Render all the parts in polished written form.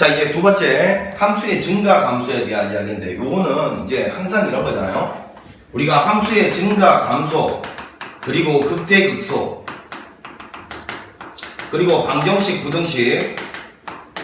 자, 이제 두 번째 함수의 증가 감소에 대한 이야기인데, 요거는 이제 항상 이런 거잖아요. 우리가 함수의 증가 감소, 그리고 극대 극소, 그리고 방정식 부등식,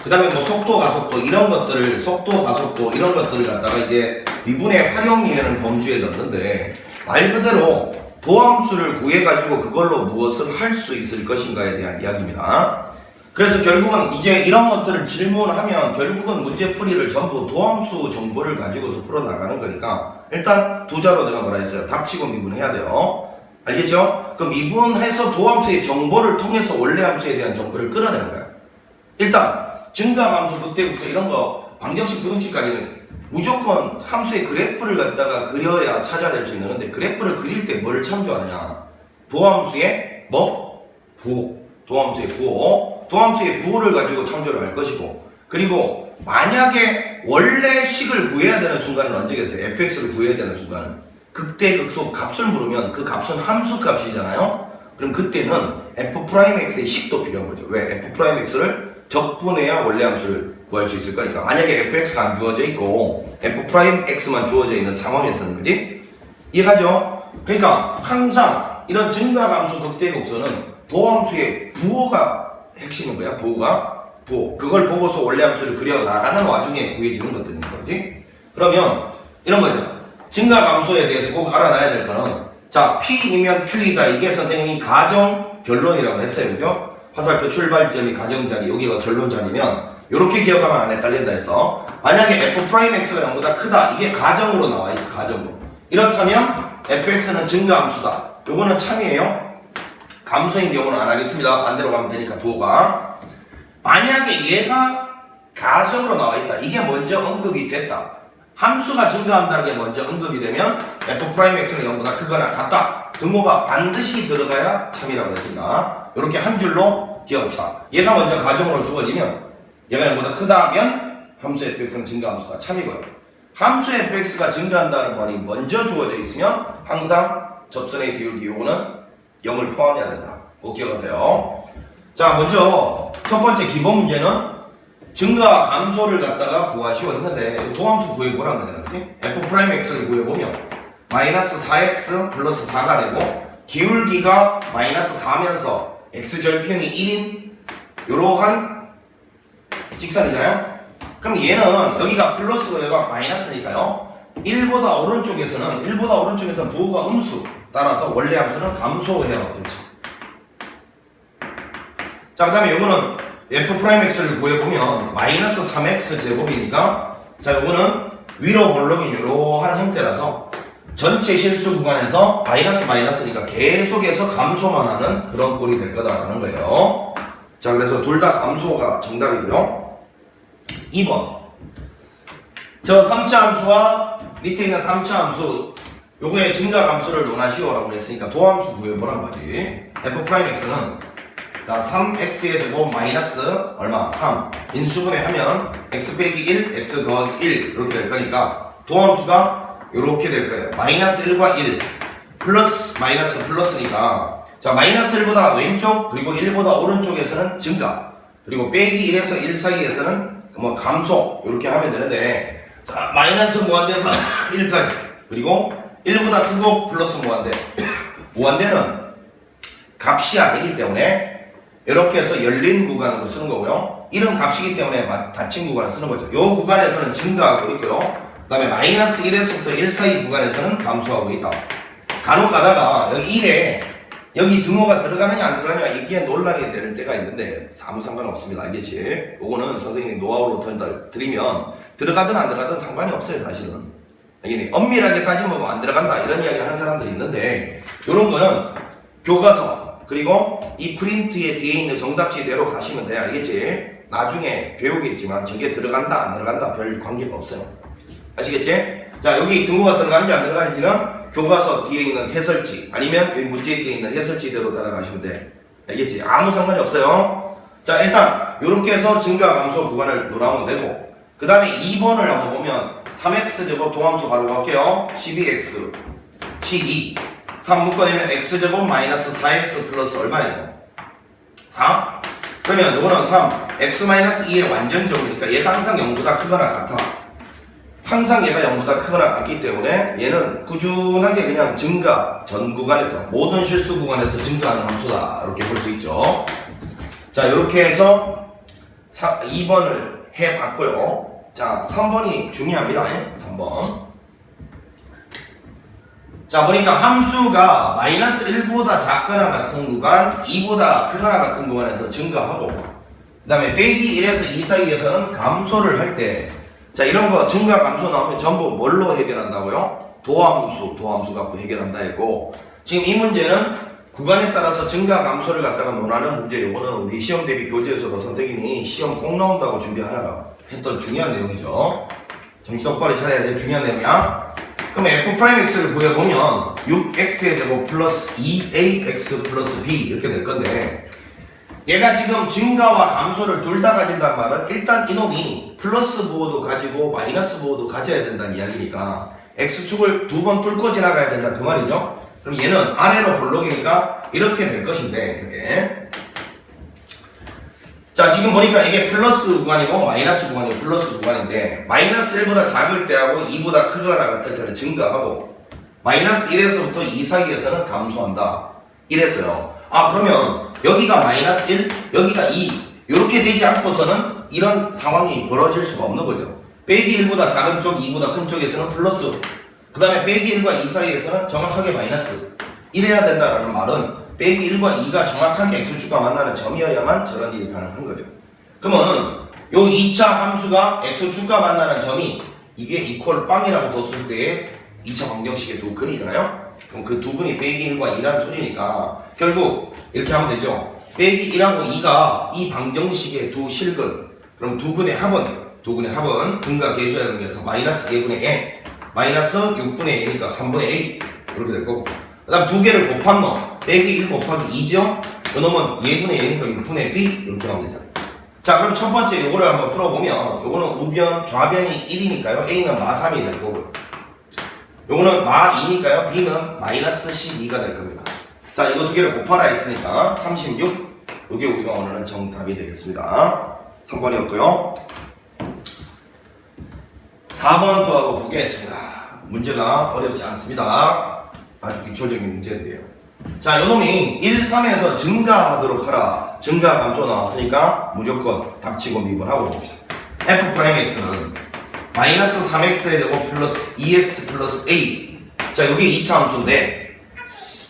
그 다음에 뭐 속도 가속도 이런 것들을, 속도 가속도 이런 것들을 갖다가 이제 미분의 활용이라는 범주에 넣는데, 말 그대로 도함수를 구해가지고 그걸로 무엇을 할 수 있을 것인가에 대한 이야기입니다. 그래서 결국은 이제 이런 것들을 질문하면 결국은 문제풀이를 전부 도함수 정보를 가지고서 풀어나가는 거니까, 일단 두 자로 내가 뭐라 했어요? 닥치고 미분해야 돼요. 알겠죠? 그 미분해서 도함수의 정보를 통해서 원래 함수에 대한 정보를 끌어내는 거예요. 일단 증가함수, 극대극소 이런 거 방정식, 부등식까지는 무조건 함수의 그래프를 갖다가 그려야 찾아낼 수 있는데, 그래프를 그릴 때 뭘 참조하느냐? 도함수의 뭐? 부호. 도함수의 부호. 도함수의 부호를 가지고 참조를 할 것이고, 그리고 만약에 원래 식을 구해야 되는 순간은 언제겠어요? fx를 구해야 되는 순간은 극대극소 값을 물으면 그 값은 함수 값이잖아요. 그럼 그때는 f'x의 식도 필요한 거죠. 왜? f'x를 적분해야 원래 함수를 구할 수 있을 거니까. 만약에 fx가 안 주어져 있고 f'x만 주어져 있는 상황에서는, 그지? 이해하죠? 그러니까 항상 이런 증가함수, 극대극소는 도함수의 부호가 핵심인 거야. 부호. 그걸 보고서 원래 함수를 그려 나가는 와중에 구해지는 것들인 거지. 그러면 이런 거죠. 증가감소에 대해서 꼭 알아놔야 될 거는, 자, P이면 Q이다. 이게 선생님이 가정 결론이라고 했어요. 그죠? 화살표 출발점이 가정자리, 여기가 결론자리면 이렇게 기억하면 안 헷갈린다 해서, 만약에 f'x가 0보다 크다. 이게 가정으로 나와 있어. 가정으로. 이렇다면 fx는 증가함수다. 요거는 참이에요. 감소인 경우는 안 하겠습니다. 반대로 가면 되니까 부호가. 만약에 얘가 가정으로 나와 있다. 이게 먼저 언급이 됐다. 함수가 증가한다는 게 먼저 언급이 되면 f'x는 0보다 크거나 같다. 등호가 반드시 들어가야 참이라고 했습니다. 이렇게 한 줄로 기억합시다. 얘가 먼저 가정으로 주어지면, 얘가 0보다 크다 하면 함수 fx는 증가함수가 참이고요. 함수 fx가 증가한다는 말이 먼저 주어져 있으면 항상 접선의 기울기 요거는 0을 포함해야 된다. 꼭 기억하세요. 자, 먼저 첫 번째 기본 문제는 증가 감소를 갖다가 구하시오 했는데, 도함수 구해보라는 거잖아. 그치? f'x를 구해보면 마이너스 4x 플러스 4가 되고, 기울기가 마이너스 4면서 x절편이 1인 요러한 직선이잖아요. 그럼 얘는 여기가 플러스고 여기가 마이너스니까요, 1보다 오른쪽에서는 부호가 음수, 따라서 원래 함수는 감소해요. 그렇지. 자, 그 다음에 요거는 f'x를 구해보면 마이너스 3x 제곱이니까, 자, 요거는 위로 볼록인 이러한 형태라서 전체 실수 구간에서 마이너스니까 계속해서 감소만 하는 그런 꼴이 될 거다라는 거예요. 자, 그래서 둘 다 감소가 정답이고요. 2번. 저 3차 함수와 밑에 있는 3차 함수, 요거의 증가 감소를 논하시오라고 했으니까 도함수 구해보란 거지. f'x는 자, 3x의 제곱 마이너스 얼마? 3 인수분해 하면 x 빼기 1, x 더하기 1 이렇게 될 거니까 도함수가 이렇게 될 거예요. 마이너스 1과 1 플러스 마이너스 플러스니까, 자, 마이너스 1보다 왼쪽 그리고 1보다 오른쪽에서는 증가, 그리고 빼기 1에서 1 사이에서는 뭐 감소 이렇게 하면 되는데, 자, 마이너스 무한대에서 1까지, 그리고 1보다 크고 플러스 무한대 무한대는 값이 아니기 때문에 이렇게 해서 열린 구간으로 쓰는 거고요. 1은 값이기 때문에 닫힌 구간을 쓰는 거죠. 이 구간에서는 증가하고 있고요. 그 다음에 마이너스 1에서부터 1 사이 구간에서는 감소하고 있다. 간혹 가다가 여기 1에 여기 등호가 들어가느냐 안 들어가느냐 이게 논란이 될 때가 있는데 아무 상관없습니다. 알겠지? 요거는 선생님이 노하우로 드리면 들어가든 안 들어가든 상관이 없어요. 사실은. 알겠니? 엄밀하게 따지면 뭐 안 들어간다 이런 이야기 하는 사람들이 있는데, 요런 거는 교과서 그리고 이 프린트에 뒤에 있는 정답지대로 가시면 돼. 알겠지? 나중에 배우겠지만 저게 들어간다 안 들어간다 별 관계가 없어요. 아시겠지? 자, 여기 등호가 들어가는지 안 들어가는지는 교과서 뒤에 있는 해설지 아니면 여기 문제 뒤에 있는 해설지대로 따라가시면 돼. 알겠지? 아무 상관이 없어요. 자, 일단 요렇게 해서 증가 감소 구간을 논하면 되고, 그 다음에 2번을 한번 보면 3x제곱 도함수 바로 갈게요. 12x 12 3 묶어내면 x제곱 마이너스 4x 플러스 얼마예요? 4? 그 그러면 요거는 3, x-2의 완전적이니까 얘가 항상 0보다 크거나 같아. 항상 얘가 0보다 크거나 같기 때문에 얘는 꾸준하게 그냥 증가, 전 구간에서 모든 실수 구간에서 증가하는 함수다 이렇게 볼 수 있죠. 자, 이렇게 해서 2번을 해봤고요. 자, 3번이 중요합니다. 3번. 자, 보니까 함수가 마이너스 1보다 작거나 같은 구간, 2보다 크거나 같은 구간에서 증가하고, 그 다음에 빼기 1에서 2 사이에서는 감소를 할 때, 자, 이런 거 증가 감소 나오면 전부 뭘로 해결한다고요? 도함수 갖고 해결한다 했고, 지금 이 문제는 구간에 따라서 증가 감소를 갖다가 논하는 문제. 요거는 우리 시험 대비 교재에서도 선생님이 시험 꼭 나온다고 준비하라가 했던 중요한 내용이죠. 정신 똑바로 차려야 될 중요한 내용이야. 그럼 f'x를 구해보면 6x의 제곱 플러스 2ax 플러스 b 이렇게 될 건데, 얘가 지금 증가와 감소를 둘 다 가진단 말은 일단 이놈이 플러스 부호도 가지고 마이너스 부호도 가져야 된다는 이야기니까 x축을 2번 뚫고 지나가야 된다 그 말이죠. 그럼 얘는 아래로 볼록이니까 이렇게 될 것인데, 이렇게. 자, 지금 보니까 이게 플러스 구간이고 마이너스 구간이고 플러스 구간인데, 마이너스 1보다 작을 때하고 2보다 크거나 같을 때는 증가하고, 마이너스 1에서부터 2 사이에서는 감소한다 이랬어요. 아, 그러면 여기가 마이너스 1, 여기가 2 이렇게 되지 않고서는 이런 상황이 벌어질 수가 없는 거죠. 빼기 1보다 작은 쪽, 2보다 큰 쪽에서는 플러스, 그 다음에 빼기 1과 2 사이에서는 정확하게 마이너스. 이래야 된다라는 말은 빼기 1과 2가 정확하게 x축과 만나는 점이어야만 저런 일이 가능한 거죠. 그러면 요 2차 함수가 x축과 만나는 점이 이게 이퀄 빵이라고 뒀을 때의 2차 방정식의 두 근이잖아요. 그럼 그 두 근이 빼기 1과 2라는 소리니까 결국 이렇게 하면 되죠. 빼기 1하고 2가 이 방정식의 두 실근, 그럼 두 근의 합은 근과 계수의 관계에서 마이너스 4분의 a, 마이너스 6분의 a니까 3분의 a 이렇게 될 거고, 그 다음 두 개를 곱한 놈 빼기 1 곱하기 2죠. 그 놈은 2분의 a니까 6분의 b 이렇게 하면 되잖아요. 자, 그럼 첫 번째 요거를 한번 풀어보면 요거는 우변 좌변이 1이니까요 a는 마3이 될 거고요, 요거는 마2니까요 b는 마이너스 12가 될 겁니다. 자, 이거 두 개를 곱하라 했으니까 36, 요게 우리가 원하는 정답이 되겠습니다. 3번이었고요 4번 또 하고 보겠습니다. 문제가 어렵지 않습니다. 아주 기초적인 문제들이에요. 자, 요놈이 1, 3에서 증가하도록 하라. 증가 감소 나왔으니까 무조건 답치고 미분하고 봅시다. f'x는 마이너스 3x의 제곱 플러스 2x 플러스 a. 자, 요게 2차 함수인데,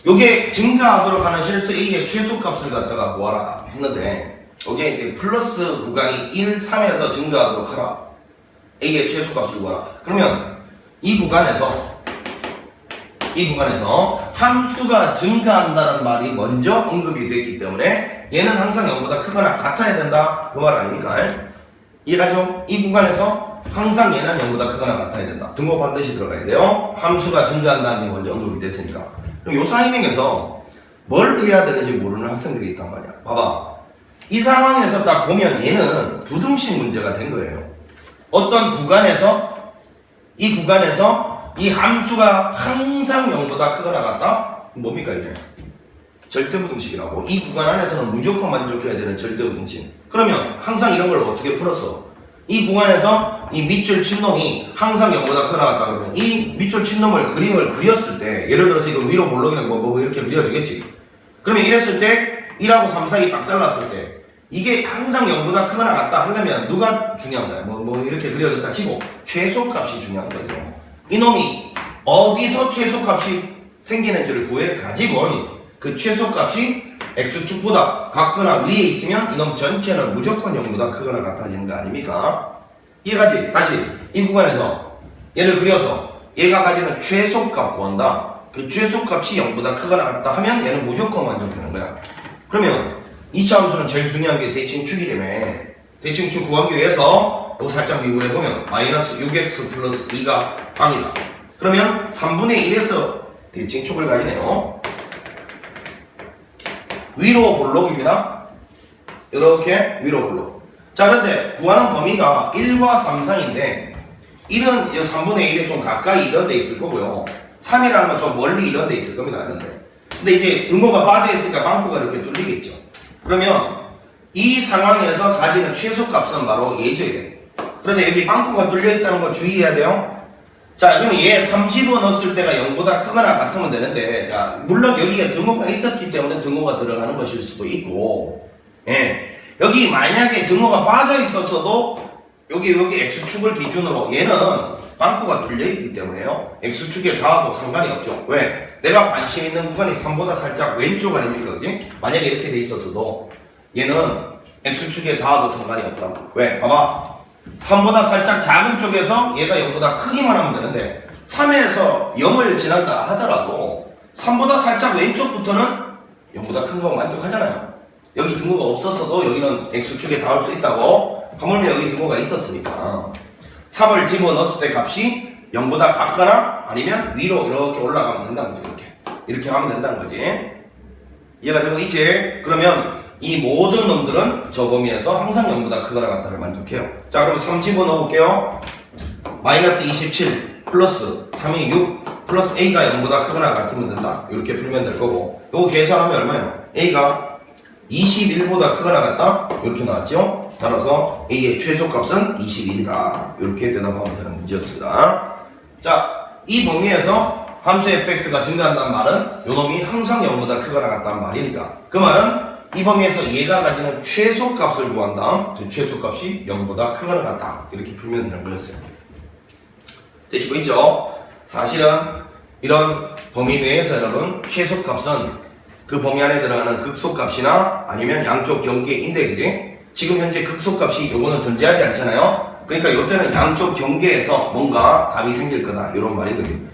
요게 증가하도록 하는 실수 a의 최소값을 갖다가 구하라 했는데, 요게 이제 플러스 구간이 1, 3에서 증가하도록 하라. a의 최소값을 구하라. 그러면 이 구간에서 함수가 증가한다는 말이 먼저 언급이 됐기 때문에 얘는 항상 0보다 크거나 같아야 된다 그 말 아닙니까? 이해가죠? 이 구간에서 항상 얘는 0보다 크거나 같아야 된다. 등호 반드시 들어가야 돼요. 함수가 증가한다는 게 먼저 언급이 됐으니까. 그럼 요 사이명에서 뭘 해야 되는지 모르는 학생들이 있단 말이야. 봐봐, 이 상황에서 딱 보면 얘는 부등식 문제가 된 거예요. 어떤 구간에서 이 함수가 항상 0보다 크거나 같다? 뭡니까 이게? 절대부등식이라고. 이 구간 안에서는 무조건 만족해야 되는 절대부등식. 그러면 항상 이런 걸 어떻게 풀었어? 이 구간에서 이 밑줄 친놈이 항상 0보다 크거나 같다 그러면 이 밑줄 친놈을 그림을 그렸을 때, 예를 들어서 이거 위로 볼록이랑 뭐 이렇게 그려지겠지. 그러면 이랬을 때 1하고 3 사이 딱 잘랐을 때 이게 항상 0보다 크거나 같다 하려면 누가 중요한가요? 뭐 이렇게 그려졌다 치고 최소값이 중요한 거죠. 이놈이 어디서 최소값이 생기는지를 구해 가지고 그 최소값이 x축보다 같거나 위에 있으면 이놈 전체는 무조건 0보다 크거나 같아지는 거 아닙니까? 이해가지? 다시 이 구간에서 얘를 그려서 얘가 가지는 최소값 구한다. 그 최소값이 0보다 크거나 같다 하면 얘는 무조건 만족되는 거야. 그러면 2차 함수는 제일 중요한 게 대칭축이 되네. 대칭축 구하기 위해서 이거 살짝 미분해보면 마이너스 6x 플러스 2가 빵이다. 그러면 3분의 1에서 대칭축을 가지네요. 위로 볼록입니다. 이렇게 위로 볼록. 자, 그런데 구하는 범위가 1과 3 사이인데 1은 3분의 1에 좀 가까이 이런 데 있을 거고요. 3이라면 좀 멀리 이런 데 있을 겁니다. 근데 이제 등호가 빠져 있으니까 빵꾸가 이렇게 뚫리겠죠. 그러면 이 상황에서 가지는 최소값은 바로 예죠. 그런데 여기 빵꾸가 뚫려 있다는 거 주의해야 돼요. 자, 그럼 얘 3 집어넣었을 때가 0보다 크거나 같으면 되는데, 자, 물론 여기에 등호가 있었기 때문에 등호가 들어가는 것일 수도 있고, 예. 여기 만약에 등호가 빠져 있었어도 여기 X축을 기준으로 얘는 빵꾸가 뚫려 있기 때문에요. X축에 닿아도 상관이 없죠. 왜? 내가 관심 있는 구간이 3보다 살짝 왼쪽 아닙니까? 그지? 만약에 이렇게 돼 있었어도 얘는 X축에 닿아도 상관이 없다고. 왜? 봐봐. 3보다 살짝 작은 쪽에서 얘가 0보다 크기만 하면 되는데 3에서 0을 지난다 하더라도 3보다 살짝 왼쪽부터는 0보다 큰 거 만족하잖아요. 여기 등호가 없었어도 여기는 X축에 닿을 수 있다고. 하물며 여기 등호가 있었으니까 3을 집어넣었을 때 값이 0보다 같거나 아니면 위로 이렇게 올라가면 된다는 거죠. 이렇게 하면 된다는 거지. 이해가 되고 있지? 그러면 이 모든 놈들은 저 범위에서 항상 0보다 크거나 같다를 만족해요. 자, 그럼 3 집어넣어볼게요. 마이너스 27 플러스 3이 6 플러스 A가 0보다 크거나 같으면 된다. 이렇게 풀면 될 거고, 요거 계산하면 얼마예요? A가 21보다 크거나 같다? 이렇게 나왔죠? 따라서 A의 최소값은 21이다. 이렇게 대답하면 되는 문제였습니다. 자, 이 범위에서 함수 fx가 증가한다는 말은 요놈이 항상 0보다 크거나 같다는 말이니까, 그 말은 이 범위에서 얘가 가지는 최소값을 구한 다음 그 최소값이 0보다 크거나 같다. 이렇게 풀면 되는 거였어요. 되시고 있죠? 사실은 이런 범위 내에서 여러분 최소값은 그 범위 안에 들어가는 극소값이나 아니면 양쪽 경계인데, 그지? 지금 현재 극소값이 요거는 존재하지 않잖아요. 그러니까 요때는 양쪽 경계에서 뭔가 답이 생길 거다, 이런 말인 거지.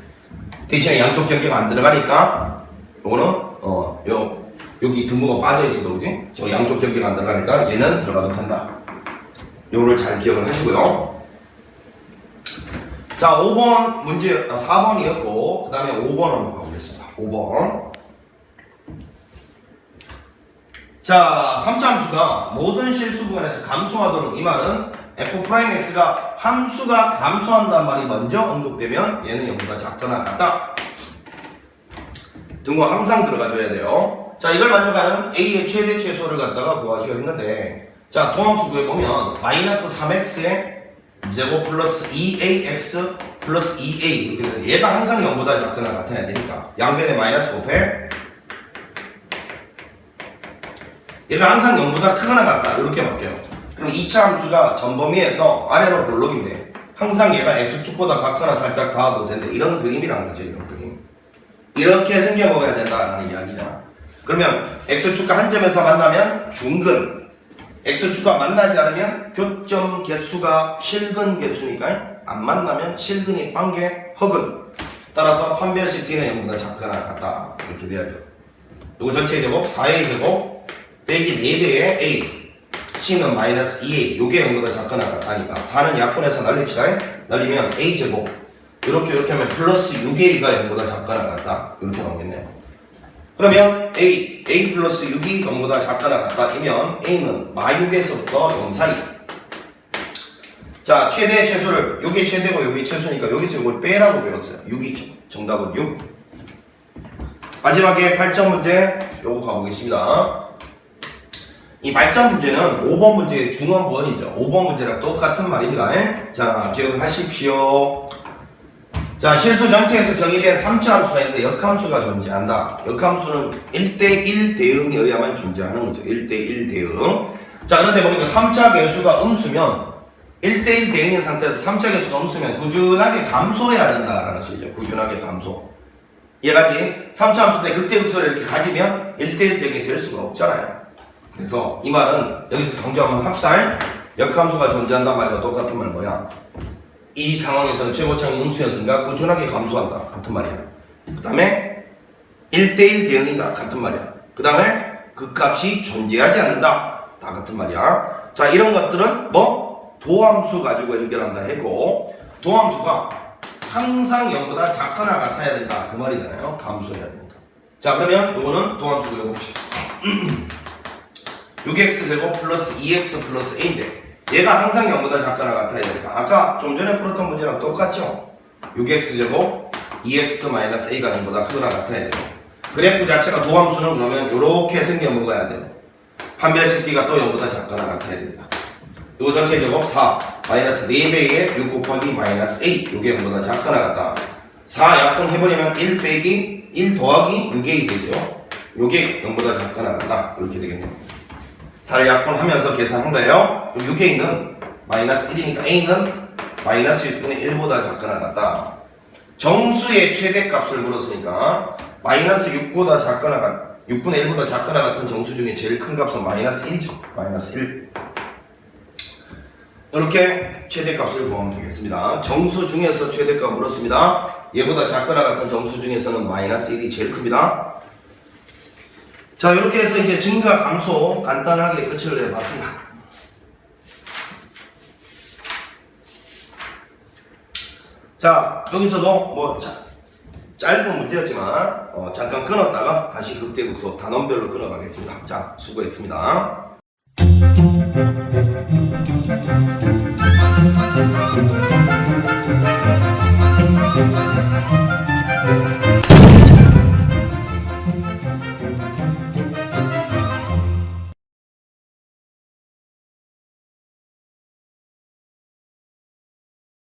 대신에 양쪽 경계가 안 들어가니까 요거는 여기 등호가 빠져 있어도, 그지? 저 양쪽 경계가 안 들어가니까 얘는 들어가도 된다. 요거를 잘 기억을 하시고요. 자, 5번 문제, 4번이었고 그 다음에 5번 한번 가보겠습니다. 5번. 자, 3차 함수가 모든 실수 구간에서 감소하도록, 이 말은 f'x가 함수가 감소한다는 말이 먼저 언급되면 얘는 0보다 작거나 같다. 등호 항상 들어가줘야 돼요. 자, 이걸 만족하는 A의 최대 최소를 갖다가 구하시오 했는데, 자, 도함수 구해보면 마이너스 3x의 제곱 플러스 2ax 플러스 2a 이렇게 되는데, 얘가 항상 0보다 작거나 같아야 되니까 양변에 마이너스 곱해 얘가 항상 0보다 크거나 같다, 이렇게 볼게요. 그럼 2차 함수가 전범위에서 아래로 볼록인데 항상 얘가 x축보다 같거나 살짝 닿아도 된다, 이런 그림이란 거죠. 이런 그림 이렇게 생겨 먹어야 된다라는 이야기잖아. 그러면 x축과 한 점에서 만나면 중근, x축과 만나지 않으면 교점 개수가 실근 개수니까 안 만나면 실근이 빵개 허근, 따라서 판별식 D는 0보다 작거나 같다, 이렇게 돼야죠. 요거 전체의 제곱 4a 제곱 빼기 4배의 a, c는 마이너스 2a, 요게 0보다 작거나 같다니까 4는 약분해서 날립시다. 날리면 a 제곱 이렇게 하면 플러스 6a가 0보다 작거나 같다, 이렇게 나오겠네요. 그러면 a 플러스 6이 0보다 작거나 같다이면 a는 마6에서부터 0 사이. 자, 최대 최소를, 요게 최대고 요게 최소니까 여기서 이걸 빼라고 배웠어요. 6이죠. 정답은 6. 마지막에 8점 문제 요거 가보겠습니다. 이 발전 문제는 5번 문제의 중원부원이죠. 5번 문제랑 똑같은 말입니다. 자, 기억을 하십시오. 자, 실수 전체에서 정의된 3차 함수가 있는데 역함수가 존재한다. 역함수는 1대1 대응에 의하만 존재하는 거죠. 1대1 대응. 자, 그런데 보니까 3차 개수가 음수면 1대1 대응인 상태에서 3차 개수가 음수면 꾸준하게 감소해야 된다라는 소리죠. 꾸준하게 감소. 얘가지 3차 함수 때 극대극소를 이렇게 가지면 1대1 대응이 될 수가 없잖아요. 그래서 이 말은 여기서 강조 한번 합시다. 역함수가 존재한다는 말과 똑같은 말 뭐야? 이 상황에서는 최고창이 음수였으니까 꾸준하게 감소한다, 같은 말이야. 그 다음에 1대1 대응이다, 같은 말이야. 그 다음에 그 값이 존재하지 않는다, 다 같은 말이야. 자, 이런 것들은 뭐? 도함수 가지고 해결한다 했고, 도함수가 항상 0보다 작거나 같아야 된다, 그 말이잖아요. 감소해야 되니까. 자, 그러면 요거는 도함수 해봅시다. 6x제곱 플러스 2x 플러스 a인데 얘가 항상 0보다 작거나 같아야 되니까 아까 좀 전에 풀었던 문제랑 똑같죠? 6x제곱 2x 마이너스 a가 0보다 크거나 같아야 되고, 그래프 자체가 도함수는 그러면 이렇게 생겨 먹어야 되고, 판별식기가 또 0보다 작거나 같아야 됩니다. 이거 전체 제곱 4 마이너스 4배의 6 곱하기 마이너스 8 이게 0보다 작거나 같다. 4 약분해버리면 1 빼기 1 더하기 6a 되죠. 요게 0보다 작거나 같다. 이렇게 되겠네요. 4를 약분하면서 계산한 거예요. 6a는 마이너스 1이니까 a는 마이너스 6분의 1보다 작거나 같다. 정수의 최대값을 물었으니까 마이너스 6보다 작거나 6분의 1보다 작거나 같은 정수 중에 제일 큰 값은 마이너스 1이죠. 마이너스 1. 이렇게 최대값을 구하면 되겠습니다. 정수 중에서 최대값 물었습니다. 얘보다 작거나 같은 정수 중에서는 마이너스 1이 제일 큽니다. 자, 이렇게 해서 이제 증가 감소 간단하게 끝을 내봤습니다. 자, 여기서도 뭐 짧은 문제였지만 잠깐 끊었다가 다시 극대극소 단원별로 끊어가겠습니다. 자, 수고했습니다.